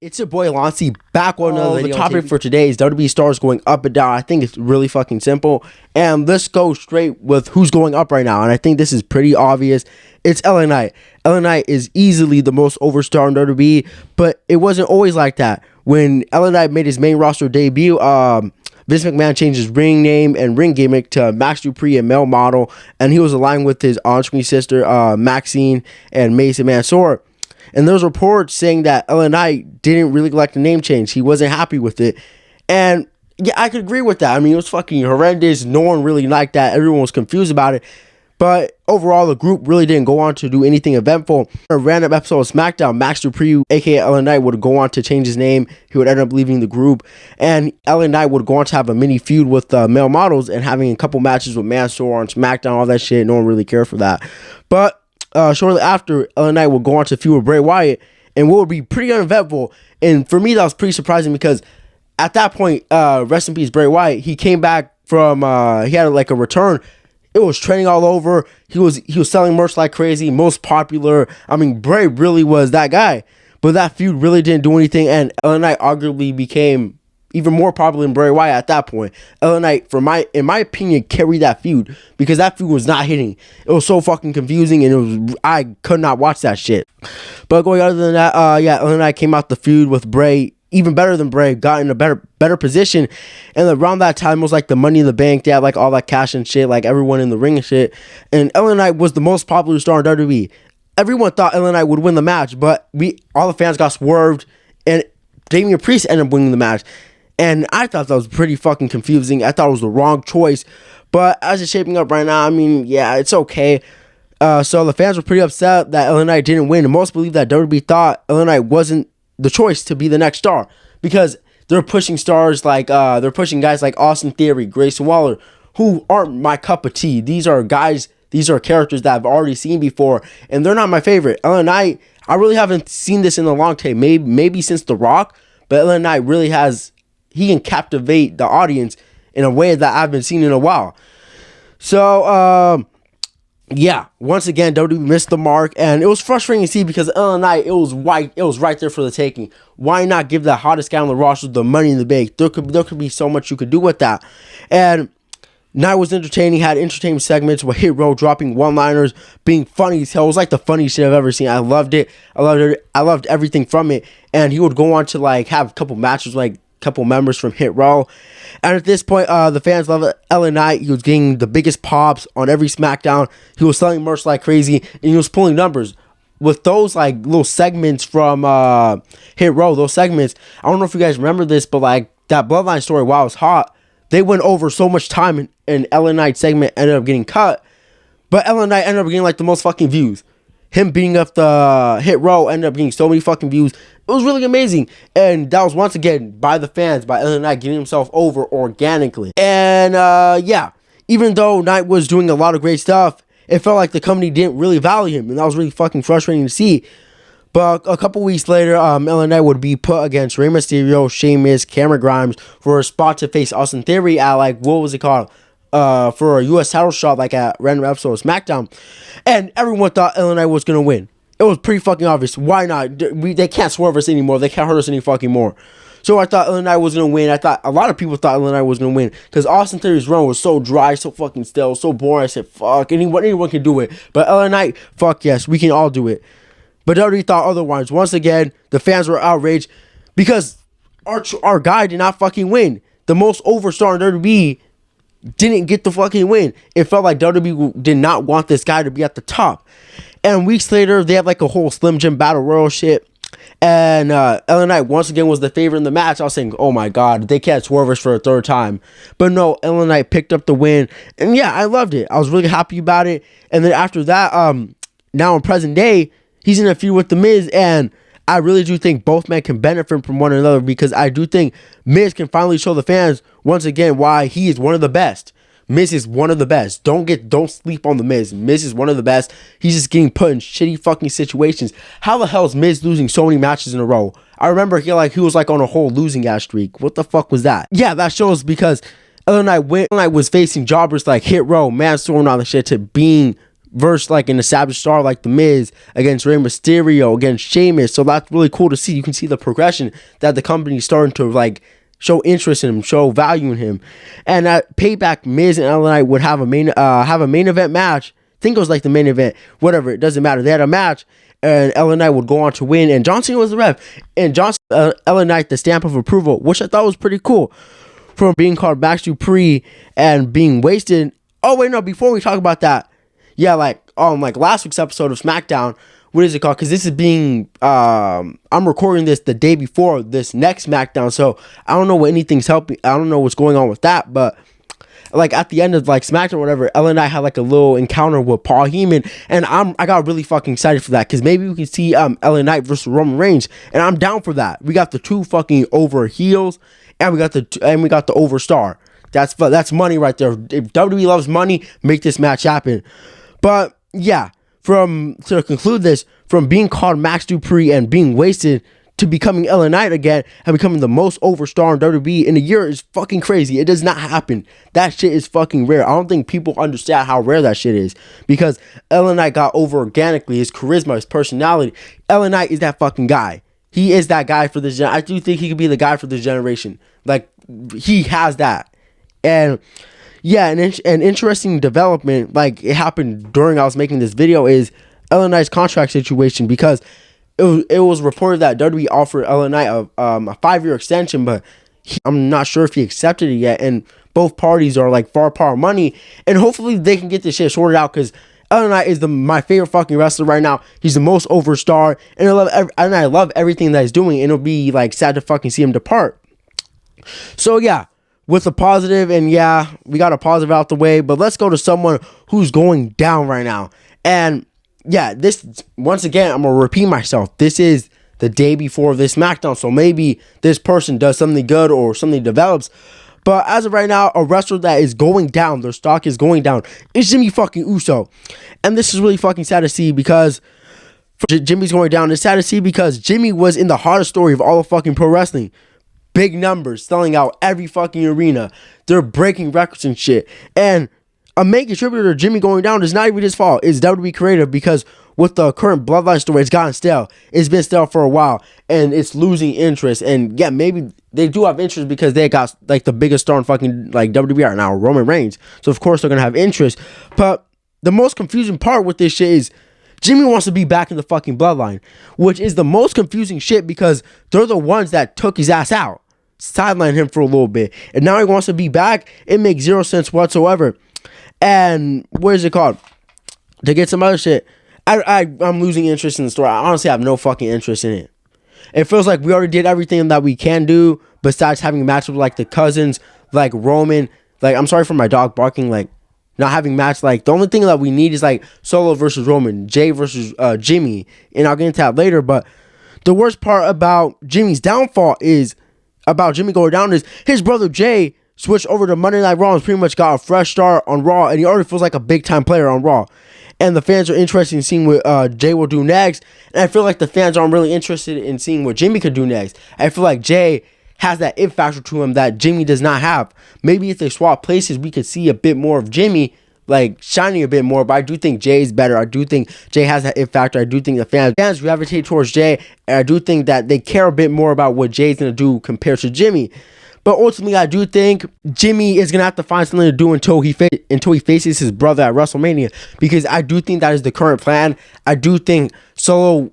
It's your boy Lancy back with another video. The topic for today is WWE stars going up and down. I think it's really fucking simple. And let's go straight with who's going up right now. And I think this is pretty obvious. It's LA Knight. LA Knight is easily the most over star in WWE, but it wasn't always like that. When LA Knight made his main roster debut, Vince McMahon changed his ring name and ring gimmick to Max Dupree, a male model, and he was aligned with his on-screen sister, Maxine and Mason Mansoor. And there's reports saying that LA Knight didn't really like the name change. He wasn't happy with it. And yeah, I could agree with that. I mean, it was fucking horrendous. No one really liked that. Everyone was confused about it. But overall, the group really didn't go on to do anything eventful. A random episode of SmackDown, Max Dupree, aka LA Knight, would go on to change his name. He would end up leaving the group. And LA Knight would go on to have a mini feud with male models and having a couple matches with Mansoor on SmackDown, all that shit. No one really cared for that. But shortly after, LA Knight would go on to feud with Bray Wyatt, and what would be pretty uneventful. And for me, that was pretty surprising because at that point, rest in peace, Bray Wyatt, he came back from, he had like a return. It was trending all over. He was selling merch like crazy, most popular. I mean, Bray really was that guy. But that feud really didn't do anything, and LA Knight arguably became even more popular than Bray Wyatt at that point. LA Knight, in my opinion, carried that feud because that feud was not hitting. It was so fucking confusing, and I could not watch that shit. But going other than that, LA Knight came out the feud with Bray even better than Bray, got in a better position, and around that time it was like the Money in the Bank. They had like all that cash and shit, like everyone in the ring and shit. And LA Knight was the most popular star in WWE. Everyone thought LA Knight would win the match, but all the fans got swerved, and Damian Priest ended up winning the match. And I thought that was pretty fucking confusing. I thought it was the wrong choice. But as it's shaping up right now, I mean, yeah, it's okay. So the fans were pretty upset that LA Knight didn't win. And most believe that WWE thought LA Knight wasn't the choice to be the next star. Because they're pushing stars like, they're pushing guys like Austin Theory, Grayson Waller, who aren't my cup of tea. These are characters that I've already seen before. And they're not my favorite. LA Knight, I really haven't seen this in a long time. Maybe since The Rock. But LA Knight really has... He can captivate the audience in a way that I've been seeing in a while. So, yeah, once again, WWE missed the mark, and it was frustrating to see because LA Knight, it was right there for the taking. Why not give the hottest guy on the roster the Money in the Bank? There could be so much you could do with that. And Knight was entertaining, had entertainment segments with Hit Row dropping one-liners, being funny as hell. It was like the funniest shit I've ever seen. I loved it. I loved everything from it. And he would go on to like have a couple matches like couple members from Hit Row, and at this point the fans love LA Knight. He was getting the biggest pops on every SmackDown. He was selling merch like crazy, and he was pulling numbers with those like little segments from Hit Row. Those segments, I don't know if you guys remember this, but like that Bloodline story, while it was hot, they went over so much time, and LA Knight segment ended up getting cut, but LA Knight ended up getting like the most fucking views. Him beating up the Hit Row ended up getting so many fucking views. It was really amazing. And that was once again by the fans, by LA Knight getting himself over organically. And yeah, even though Knight was doing a lot of great stuff, it felt like the company didn't really value him. And that was really fucking frustrating to see. But a couple weeks later, LA Knight would be put against Rey Mysterio, Sheamus, Cameron Grimes for a spot to face Austin Theory at like, what was it called? For a U.S. title shot, like a random episode of SmackDown, and everyone thought LA Knight was gonna win. It was pretty fucking obvious. Why not? They can't swerve us anymore. They can't hurt us any fucking more. So I thought LA Knight was gonna win. I thought a lot of people thought LA Knight was gonna win because Austin Theory's run was so dry, so fucking stale, so boring. I said, fuck, anyone can do it, but LA Knight, fuck yes, we can all do it. But WWE thought otherwise. Once again, the fans were outraged because our guy did not fucking win. The most overstar in WWE didn't get the fucking win. It felt like WWE did not want this guy to be at the top. And weeks later, they have like a whole Slim Jim Battle Royal shit. And LA Knight once again was the favorite in the match. I was saying, oh my god, they can't swerve us for a third time. But no, LA Knight picked up the win. And yeah, I loved it. I was really happy about it. And then after that, now in present day, he's in a feud with The Miz. And I really do think both men can benefit from one another because I do think Miz can finally show the fans once again why he is one of the best. Miz is one of the best. Don't sleep on the Miz. Miz is one of the best. He's just getting put in shitty fucking situations. How the hell is Miz losing so many matches in a row? I remember he was like on a whole losing ass streak. What the fuck was that? Yeah, that shows because LA Knight was facing jobbers like Hit Row, Mansoor, and all the shit to being versus like an established star like The Miz against Rey Mysterio against Sheamus. So that's really cool to see. You can see the progression that the company's starting to like show interest in him, show value in him. And at Payback, Miz and LA Knight would have a main event match. I think it was like the main event, whatever, it doesn't matter. They had a match, and LA Knight would go on to win, and John Cena was the ref, and LA Knight the stamp of approval, which I thought was pretty cool. From being called Max Dupree and being wasted. Oh wait, no, before we talk about that, yeah, like last week's episode of SmackDown, what is it called? Because this is being I'm recording this the day before this next SmackDown, so I don't know what anything's helping. I don't know what's going on with that, but like at the end of like SmackDown or whatever, LA Knight had like a little encounter with Paul Heyman, and I got really fucking excited for that, because maybe we can see LA Knight versus Roman Reigns, and I'm down for that. We got the two fucking over heels, and we got the over star. That's money right there. If WWE loves money, make this match happen. But yeah, to conclude this, from being called Max Dupree and being wasted to becoming LA Knight again and becoming the most over star in WWE in a year is fucking crazy. It does not happen. That shit is fucking rare. I don't think people understand how rare that shit is, because LA Knight got over organically. His charisma, his personality. LA Knight is that fucking guy. He is that guy for this generation. I do think he could be the guy for this generation. Like, he has that. And yeah, an interesting development, like it happened during I was making this video, is LA Knight's contract situation, because it was reported that WWE offered LA Knight a 5-year extension, but I'm not sure if he accepted it yet, and both parties are like far apart money, and hopefully they can get this shit sorted out, because LA Knight is my favorite fucking wrestler right now. He's the most over star, and I love everything that he's doing, and it'll be like sad to fucking see him depart. So yeah, with a positive, and yeah, we got a positive out the way, but let's go to someone who's going down right now. And yeah, this, once again, I'm gonna repeat myself, this is the day before this SmackDown, so maybe this person does something good or something develops. But as of right now, a wrestler that is going down, their stock is going down, is Jimmy fucking Uso. And this is really fucking sad to see, because Jimmy's going down. It's sad to see because Jimmy was in the hottest story of all of fucking pro wrestling. Big numbers, selling out every fucking arena. They're breaking records and shit. And a main contributor to Jimmy going down is not even his fault. It's WWE creative, because with the current Bloodline story, it's gotten stale. It's been stale for a while, and it's losing interest. And yeah, maybe they do have interest because they got like the biggest star in fucking like WWE right now, Roman Reigns. So of course they're gonna have interest. But the most confusing part with this shit is Jimmy wants to be back in the fucking Bloodline, which is the most confusing shit, because they're the ones that took his ass out, sidelined him for a little bit, and now he wants to be back. It makes zero sense whatsoever. And what is it called? To get some other shit, I'm losing interest in the story. I honestly have no fucking interest in it. It feels like we already did everything that we can do, besides having matches with like the cousins, like Roman. Like, I'm sorry for my dog barking. Like, not having match. Like, the only thing that we need is like Solo versus Roman, Jay versus Jimmy, and I'll get into that later. But the worst part about Jimmy's downfall is, about Jimmy going down, is his brother Jay switched over to Monday Night Raw and pretty much got a fresh start on Raw, and he already feels like a big time player on Raw. And the fans are interested in seeing what Jay will do next, and I feel like the fans aren't really interested in seeing what Jimmy could do next. I feel like Jay has that it factor to him that Jimmy does not have. Maybe if they swap places, we could see a bit more of Jimmy, like shining a bit more, but I do think Jay is better. I do think Jay has that it factor. I do think the fans gravitate towards Jay, and I do think that they care a bit more about what Jay's going to do compared to Jimmy. But ultimately, I do think Jimmy is going to have to find something to do until he faces his brother at WrestleMania, because I do think that is the current plan. I do think Solo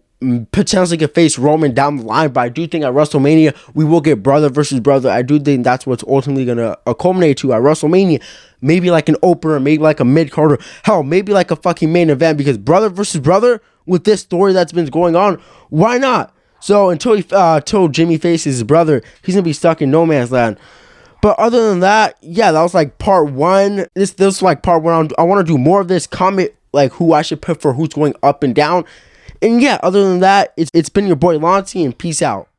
potentially could face Roman down the line, but I do think at WrestleMania we will get brother versus brother. I do think that's what's ultimately going to culminate to at WrestleMania. Maybe like an opener, maybe like a mid-carder, hell, maybe like a fucking main event, because brother versus brother, with this story that's been going on, why not? So until Jimmy faces his brother, he's gonna be stuck in no man's land. But other than that, yeah, that was like part one. This was like part one. I want to do more of this. Comment like who I should pick for who's going up and down. And yeah, other than that, it's been your boy Lonty, and peace out.